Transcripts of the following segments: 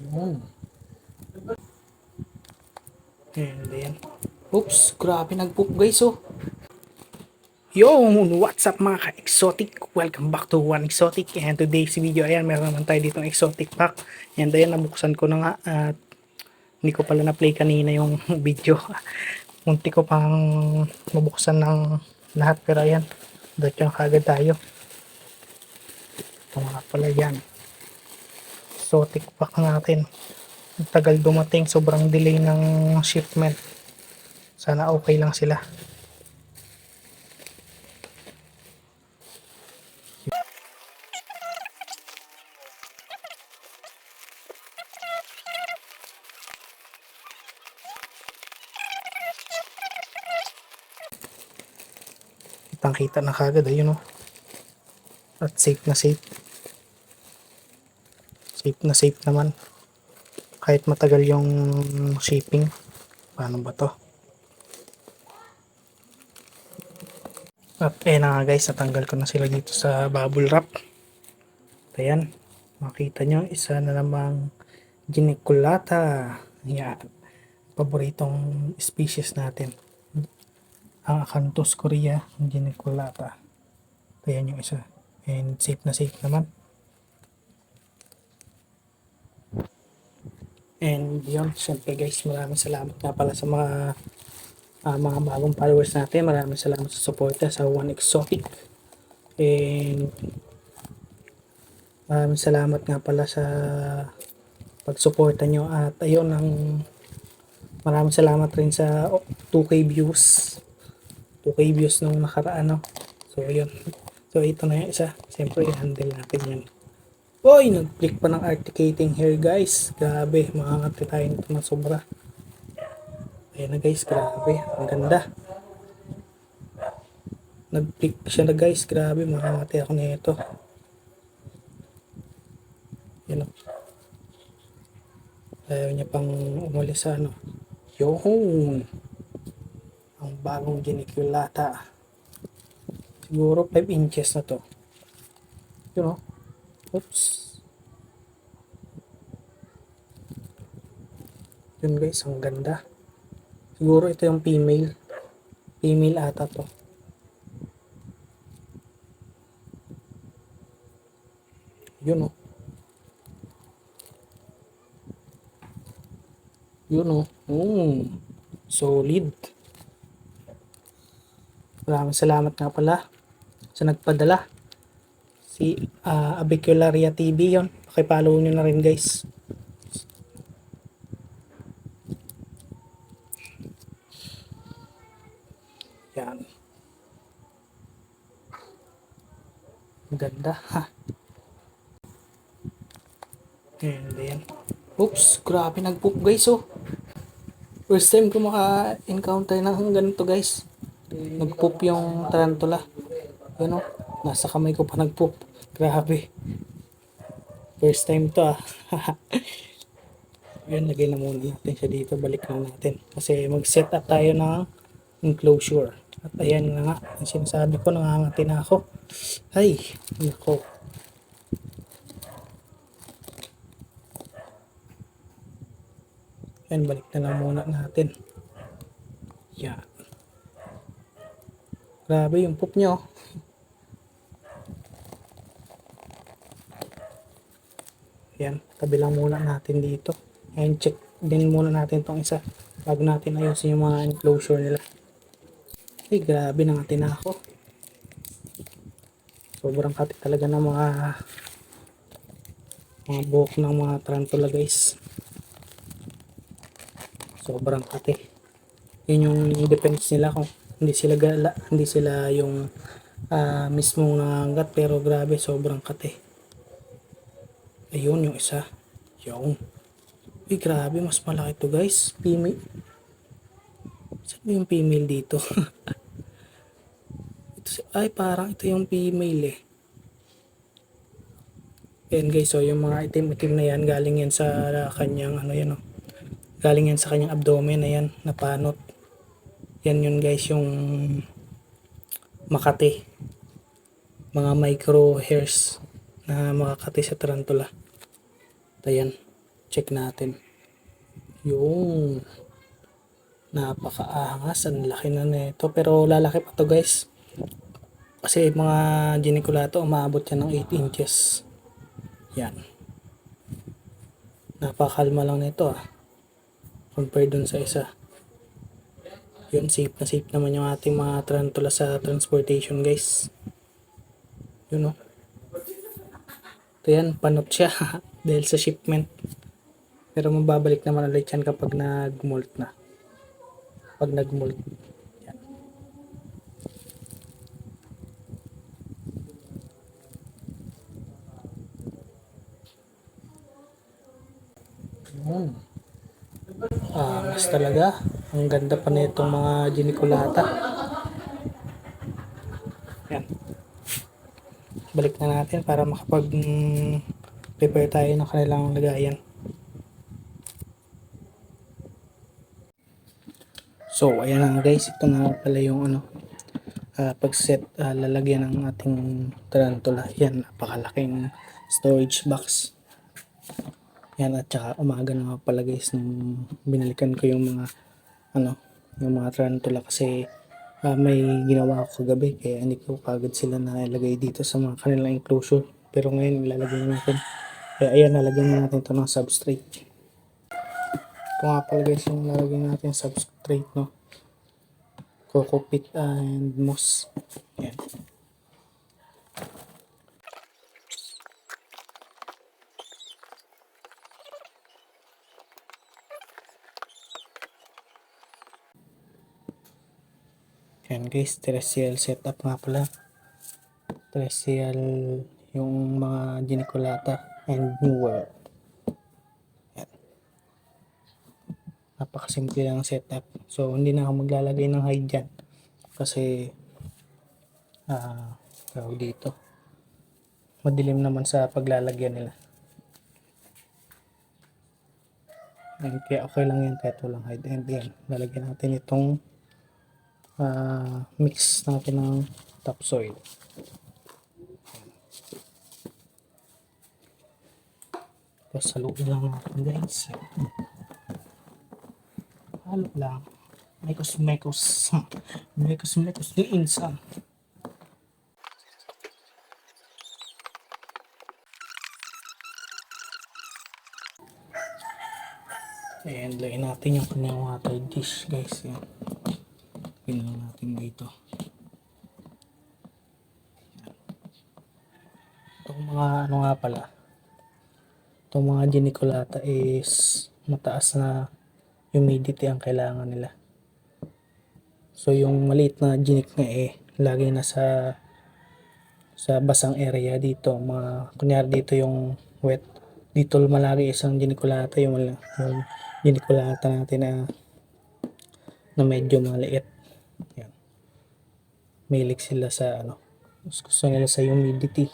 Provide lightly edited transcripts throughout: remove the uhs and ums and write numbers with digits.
Yun. And then, oops, grabe nag-poop guys oh. Yo, what's up mga ka-exotic? Welcome back to One Exotic. And today's video, ayan, meron naman tayo ditong exotic pack. And ayan, nabuksan ko na nga at hindi ko pala na-play kanina yung video. Munti ko pang mabuksan ng lahat pero ayan, dito yung kagad tayo. Ito nga pala yan. Exotic pack natin. Ang tagal dumating, sobrang delay ng shipment. Sana okay lang sila. Kitang kita na kagad ayun oh. At safe na safe. Safe na safe naman. Kahit matagal yung shipping. Paano ba to? At na nga guys, natanggal ko na sila dito sa bubble wrap. Ayan. Makita nyo, isa na namang geniculata. Yan. Paboritong species natin. Ang Acanthus corea, geniculata. Ayan yung isa. And safe na safe naman. And yun, syempre guys, maraming salamat nga pala sa mga bagong followers natin. Maraming salamat sa suporta sa One Exotic. And maraming salamat nga pala sa pagsuporta nyo. At ayun, maraming salamat rin sa 2K views. 2K views nung nakaraan. No? So yun. So ito na yung isa. Siyempre, i-handle natin yan. Uy, nag-click pa ng articulating hair guys. Grabe, makakati tayo nito na sobra. Ayan na guys, grabe. Ang ganda. Nag-click siya na guys. Grabe, makakati ako nito. Yan o. Ayaw niya pang umalis sa ano. Yohon! Ang bagong geniculata. Siguro 5 inches na to. Yun o. Oops. Yun guys, ang ganda. Siguro ito yung female. Female ata to. Yun o. Yun o. Solid. Maraming salamat nga pala sa nagpadala. Si Abicularia TV yon. Pakipollow nyo na rin guys. Yan. Ganda ha. And then, oops, grabe nag-poop guys oh. First time ko maka-encounter ng ganito guys. Nag-poop yung tarantula. Yan oh. Nasa kamay ko pa nag-poop. Grabe. First time to ah. Yan, lagay na muna natin siya dito. Balik na natin. Kasi mag-set up tayo ng enclosure. At ayan na nga. Ang sinasabi ko, nangangati na ako. Ay, nako. Yan, balik na lang muna natin. Yan. Grabe yung poop nyo. Yan, kabilang muna natin dito. And check din muna natin itong isa bago natin ayusin yung mga enclosure nila. Ay, grabe nangati na ako. Sobrang kati talaga ng mga buhok ng mga tarantula guys. Sobrang kati. Yun yung defense nila kung hindi sila gala, hindi sila yung mismong nangangat, pero grabe sobrang kati. Ayun yung isa. Yung. Uy, grabe, mas malaki to guys. Female. Saan yung female dito? Ay, parang ito yung female eh. Ayan guys, so yung mga itim-itim na yan, galing yan sa kanyang, ano yan oh. Galing yan sa kanyang abdomen, ayan, napanot. Yan yun guys, yung makati. Mga micro hairs na makakati sa tarantula. Ayan. Check natin. Yung napakaangas, ang laki na nito, pero lalaki pa to guys. Kasi mga geniculata umaabot yan ng 8 inches. Yan. Napakalma lang nito compare dun sa isa. Yun, safe na safe naman yung ating mga tarantula sa transportation guys. Yun ito yan, panot siya dahil sa shipment. Pero mababalik naman ulit yan kapag nag-molt na. Pag nag-molt. Yan. Mas talaga. Ang ganda pa na itong mga geniculata. Yan. Balik na natin para makapag-prepare tayo ng kanilang lagayan. So, ayan na guys. Ito na pala yung pag-set, lalagyan ng ating tarantula. Yan, napakalaking storage box. Yan, at saka umaga na pala guys nung binalikan ko yung mga yung mga tarantula kasi may ginawa ako kagabi kaya hindi ko kagad sila nalagay dito sa mga kanilang enclosure. Pero ngayon ilalagay natin. Kaya ayan, nalagyan natin ito ng substrate. Ito nga pala guys yung lalagyan natin substrate, no? Coco peat and moss. Yan. Yan guys, terrestrial setup nga pala. Terrestrial yung mga geniculata and new world. Yan. Napakasimple lang setup. So hindi na ako maglalagay ng hide dyan. Kasi tawag dito. Madilim naman sa paglalagyan nila. And kaya okay lang yan kahit walang hide. And yan, lalagyan natin itong mix natin ng topsoil. Tapos haluin lang natin guys. Halo lang. Mekos ni insan. And lagyan natin yung kanyang water dish guys. Yan. Lagyan natin dito. Itong mga nga pala. Itong mga geniculata is mataas na humidity ang kailangan nila. So yung maliit na ginik nga lagi na sa basang area dito. Kunyari dito yung wet. Dito lumalagi isang geniculata yung geniculata natin na medyo maliit. Yan. Mahilig sila sa gusto nila sa humidity.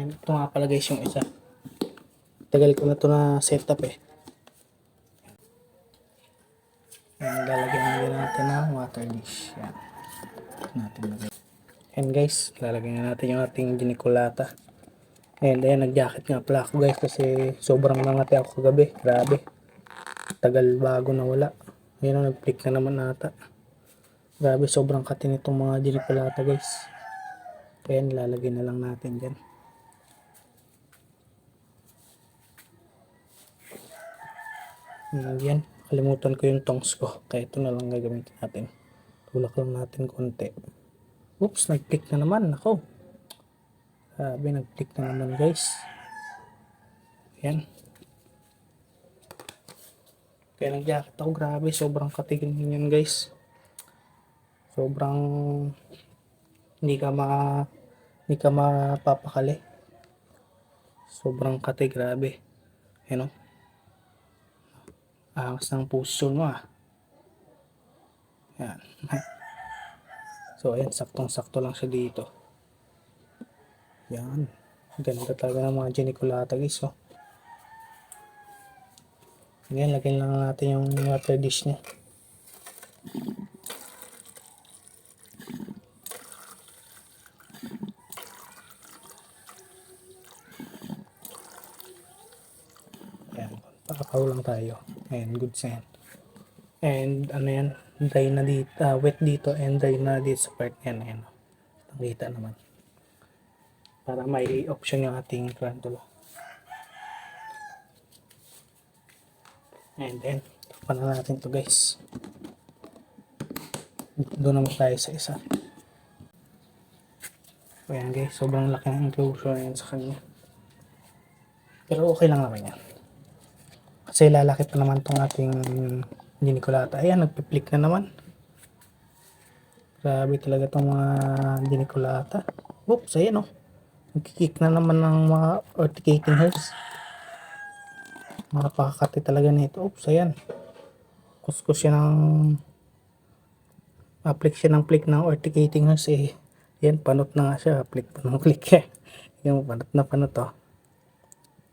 And ito nga pala guys yung isa. Tagal ko na ito na setup And lalagyan natin ng water dish. Yan. And guys, lalagyan natin yung ating geniculata. And ayan, nag-jacket nga pala ako guys kasi sobrang nangati ako kagabi. Grabe. Tagal bago nawala. Ayan, nag-flick na naman ata. Grabe, sobrang katin itong mga geniculata guys. Kaya lalagyan na lang natin dyan. And yan, kalimutan ko yung tongs ko. Kaya ito na lang gagamitin natin. Tulak lang natin konti. Oops, nag-flick na naman. Ako. Grabe, nag-flick na naman guys. Yan. Kaya nag-jacket ako. Grabe, sobrang katigil yan guys. Sobrang hindi ka mapapakali. Sobrang kati, grabe. Yan angas ng puso mo Yan. So ayan, saktong-sakto lang siya dito. Yan. Ganda talaga ng mga geniculata guys Ngayon, lagyan lang natin yung water dish niya. nakaw lang tayo. And good sign. And ano yan, dry na dito, wet dito and dry na dito sa part yan. Ayan. Nakita naman. Para may option yung ating tarantula. And then, tapan na natin to guys. Doon naman tayo sa isa. So ayan guys, sobrang laki ng enclosure yan sa kanya. Pero okay lang naman yan. Kasi lalaki pa naman tong ating giniculata. Ayan, nagpiplik na naman. Grabe talaga tong mga giniculata. Oops, ayan o. Nagkikik na naman ng mga urticating hairs. Napakakati talaga nito. Oops, ayan. Kuskus siya ng applic siya ng flick ng urticating hairs eh. Yan, panot na nga siya. Flick pa ng flick eh. Yung panot na panot oh.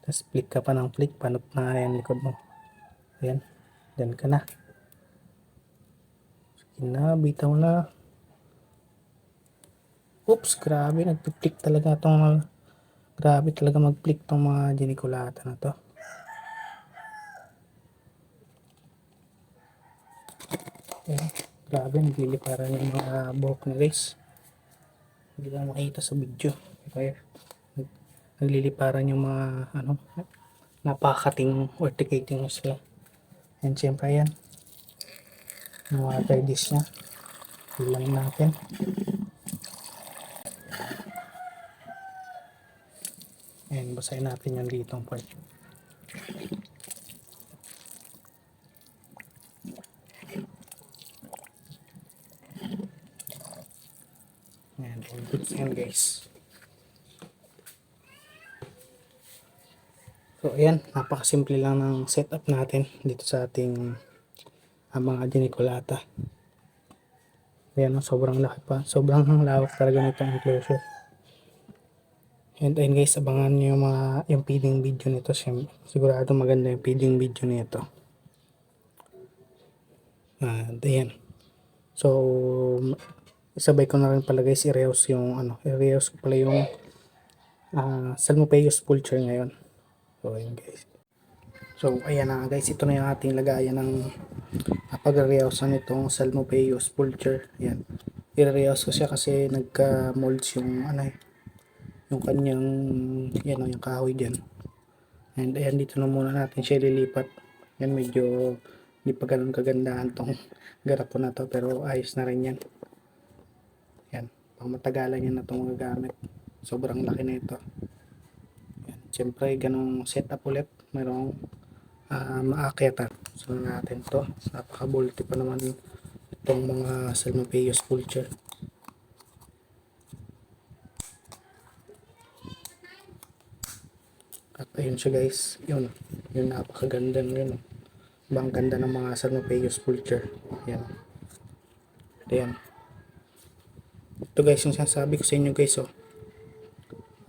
Tapos flick ka pa ng flick. Panot na yan likod mo. Ayan. Diyan ka na. Sige na, bitaw na. Oops, grabe. Nagpiplik talaga itong grabe talaga mag-flick tong mga giniculata na to. Ayan. Grabe, nagliliparan yung mga buhok ni guys. Hindi lang makita sa video. Kaya nagliliparan yung mga ano, napakating urticating sila. And syempre yan. Yung mga tidies niya. Ilan natin. And basahin natin yung ditong part. Ayan, all good yan guys. So ayan, napakasimple lang ng setup natin dito sa ating mga giniculata. Ayan, sobrang laki pa. Sobrang lawak talaga nitong enclosure. And ayun guys, abangan nyo yung feeding video nito. Sigurado maganda yung feeding video nito. And ayan. So, isabay ko na rin pala guys, i-reuse ko pala yung Salmopeus Pulcher ngayon. So, ayan guys. So, ayan na guys, ito na yung ating lagayan ng pag-reuse nitong Salmopeus Pulcher. Ayan. I-reuse ko siya kasi nagka-molds yung yung kanyang yan yung kahoy dyan. And ayan, dito na muna natin siya lilipat. Yan, medyo hindi pa ganun kagandahan tong garapo na to, pero ayos na rin yan. Yan, pang matagalan yan na itong magagamit. Sobrang laki na ito. Yan, siyempre ganung setup ulit, mayroong maakyatan. So natin to, napaka-bulky pa naman itong mga Salmopeus Pulcher. At ayun siya guys, yun napakaganda yun. Bang ganda ng mga Salmopeus Pulcher. Yan. Ayan. Ito guys yung sinasabi ko sa inyo guys oh.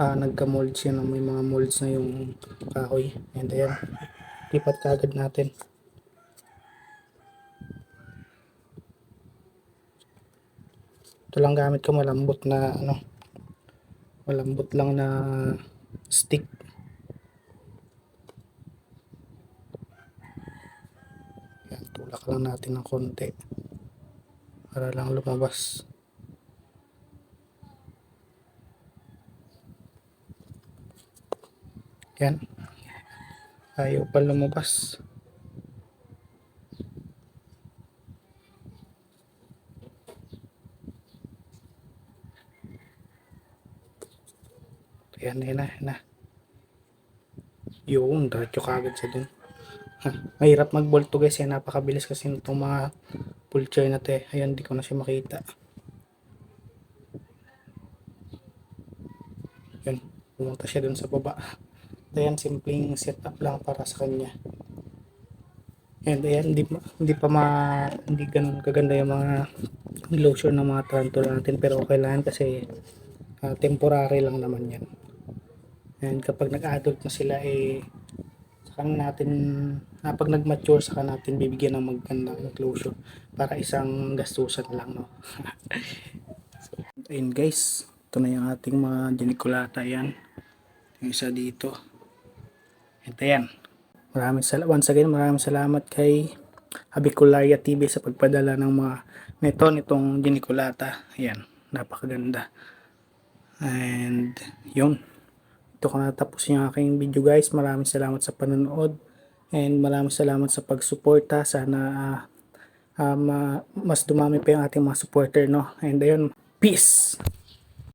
Nagka-molds yan, may mga molds na yung kahoy. And ayan, lipat kagad natin. Ito lang gamit ko, malambot na malambot lang na stick. Yan, tulak lang natin ng konti para lang lumabas. Yan, ayaw pa lumabas. Yan na. Yung diretso kagad siya dun. Mahirap mag-bolt to guys, yan napakabilis kasi itong mga pulcher na to eh. Ayan, di ko na siya makita. Yun, pumunta siya dun sa baba. Ayan, simpleng setup lang para sa kanya. And ayan, hindi ganun kaganda yung mga enclosure ng mga tarantula natin, pero okay lang kasi temporary lang naman yan. And kapag nag-adult na sila pag nag-mature saka natin bibigyan ng magandang enclosure para isang gastusan lang no. So, ayun guys, ito na yung ating mga giniculata yan. Yung isa dito. Ito yan. Once again, maraming salamat kay Habicularia TV sa pagpadala ng mga nitong ginikulata. Ayan, napakaganda. And yun, ito ko natapos yung aking video guys. Maraming salamat sa panonood and maraming salamat sa pagsuporta. Sana mas dumami pa yung ating mga supporter, no? And ayun, peace!